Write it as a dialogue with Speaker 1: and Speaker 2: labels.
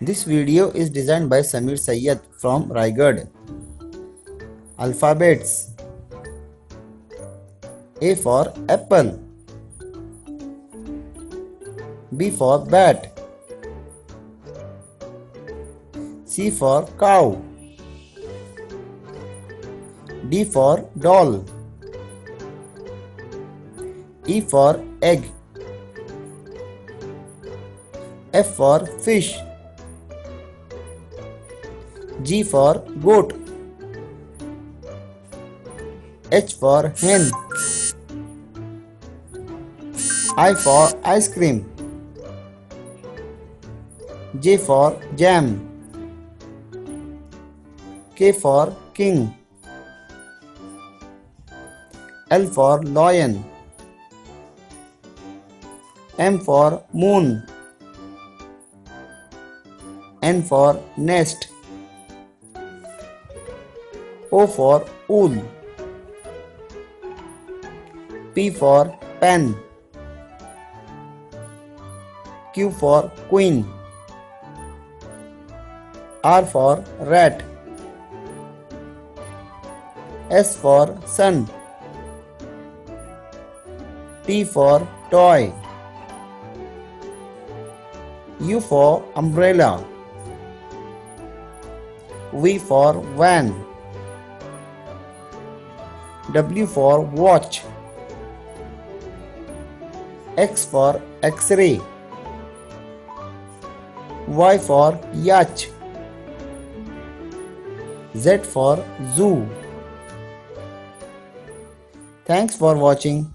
Speaker 1: This video is designed by Samir Sayyed from Raigad. Alphabets: A for apple, B for bat, C for cow, D for doll, E for egg, F for fish, G for goat, H for hen, I for ice cream, J for jam, K for king, L for lion, M for moon, N for nest, O for owl, P for pen, Q for queen, R for rat, S for sun, T for toy, U for umbrella, V for van, W for watch, X for X-ray, Y for yacht, Z for zoo. Thanks for watching.